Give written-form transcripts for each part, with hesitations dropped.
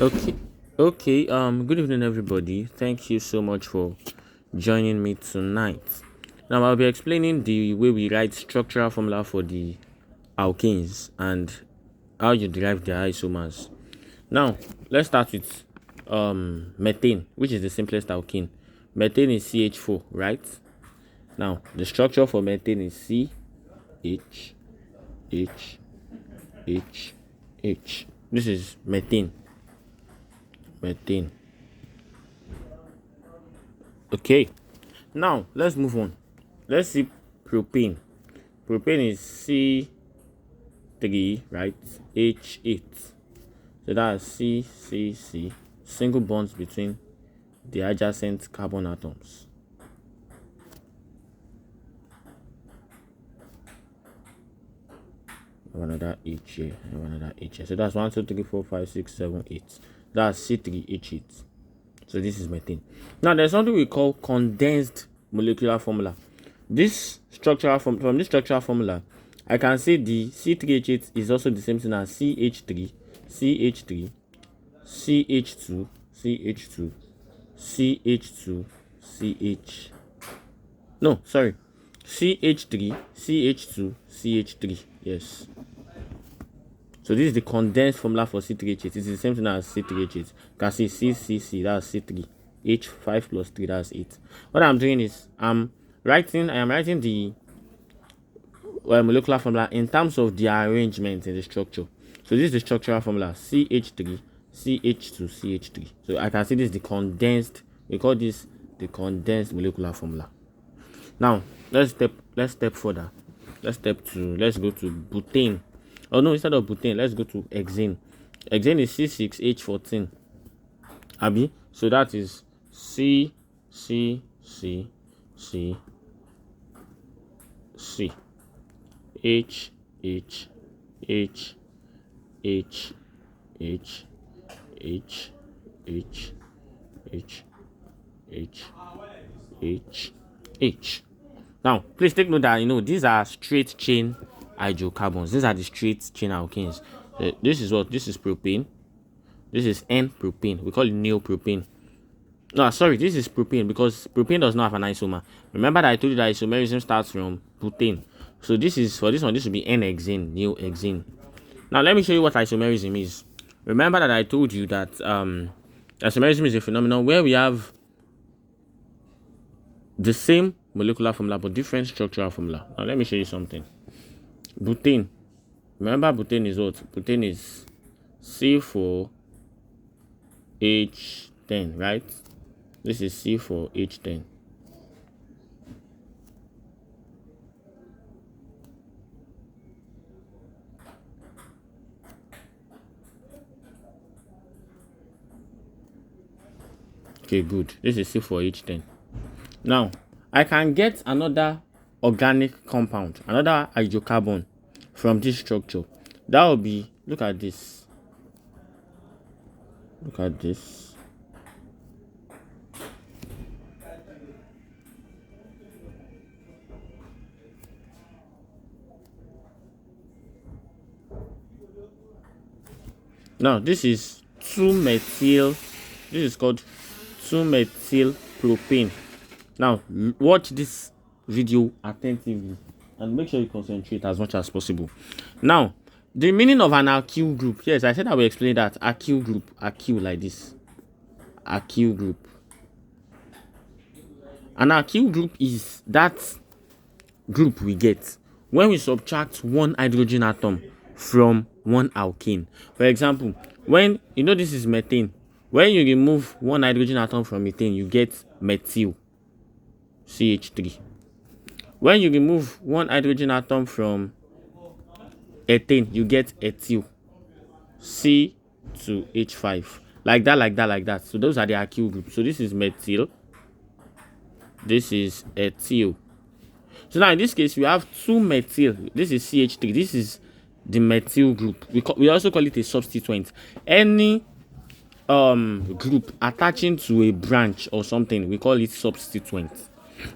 Okay. Okay. Good evening, everybody. Thank you so much for joining me tonight. Now, I'll be explaining the way we write structural formula for the alkanes and how you derive their isomers. Now, let's start with methane, which is the simplest alkane. Methane is CH4, right? Now, the structure for methane is C H H H H. This is methane. Methane. Okay. Now let's move on. Let's see propane. Propane is C3, right? H8. So that's C. Single bonds between the adjacent carbon atoms. Another H here, and another H here. So that's 1, 2, 3, 4, 5, 6, 7, 8. That's C3H8. So this is methane. Now there's something we call condensed molecular formula. This structural from this structural formula, I can say the C3H8 is also the same thing as CH3, CH3, CH2, CH2, CH2, CH. No, sorry. CH3, CH2, CH3. Yes. So this is the condensed formula for C3H8. It's the same thing as C3H8. You can see C, that's C3. H5 plus 3, that's 8. What I'm doing is I am writing the molecular formula in terms of the arrangement in the structure. So this is the structural formula: CH3, CH2, CH3. So I can see this is the condensed. We call this the condensed molecular formula. Now let's step further. Let's go to butane. Oh no, instead of butane, let's go to hexane. Hexane is C6H14. Abi, so that is C H H H H H H H H H H H. Now, please take note that these are straight chain hydrocarbons. These are the straight chain alkanes. This is propane. This is N-propane. We call it neopropane. No, sorry, this is propane because propane does not have an isomer. Remember that I told you that isomerism starts from butane. So this will be N-hexane, neohexane. Now let me show you what isomerism is. Remember that I told you that isomerism is a phenomenon where we have the same molecular formula but different structural formula. Now let me show you something. Butane. Remember butane is what? Butane is C4H10, right? This is C4H10. Okay, good. This is C4H10. Now, I can get another organic compound, another hydrocarbon from this structure. That will be, look at this. Look at this. Now, this is 2-methyl. This is called 2-methyl propane. Now, watch this video attentively and make sure you concentrate as much as possible. Now, the meaning of an alkyl group. Yes, I said I will explain that. Alkyl group. Alkyl like this. Alkyl group. An alkyl group is that group we get when we subtract one hydrogen atom from one alkane. For example, when this is methane. When you remove one hydrogen atom from methane, you get methyl, CH3. When you remove one hydrogen atom from ethane, you get ethyl, C2H5. Like that. So those are the alkyl groups. So this is methyl. This is ethyl. So now in this case, we have 2-methyl. This is CH3. This is the methyl group. We also call it a substituent. Any group attaching to a branch or something, we call it substituent.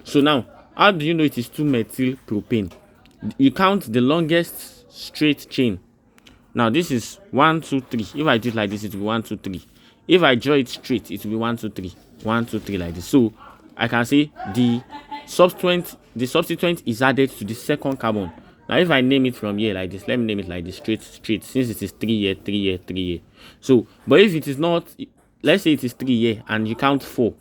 So now, how do you know it is 2-methyl propane? You count the longest straight chain. Now this is 1, 2, 3. If I do it like this, it will be 1, 2, 3. If I draw it straight, it will be 1, 2, 3. 1, 2, 3 like this. So I can say the substituent is added to the second carbon. Now if I name it from here like this, let me name it like this, straight, since it is 3 here, 3 here, 3 here. So, but if it is not, let's say it is 3 here and you count 4,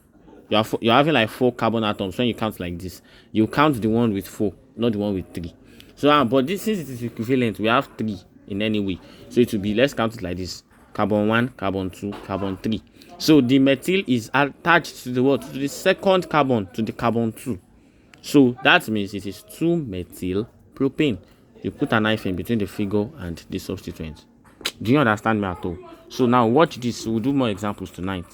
you're having like 4 carbon atoms. When you count like this, you count the one with 4, not the one with 3. So but this, since it is equivalent, we have 3 in any way, so it will be, let's count it like this: carbon 1, carbon 2, carbon 3. So the methyl is attached to the what? To the second carbon, to the carbon 2. So that means it is 2-methyl propane. You put a knife in between the figure and the substituent. Do you understand me at all? So now watch this. We'll do more examples tonight.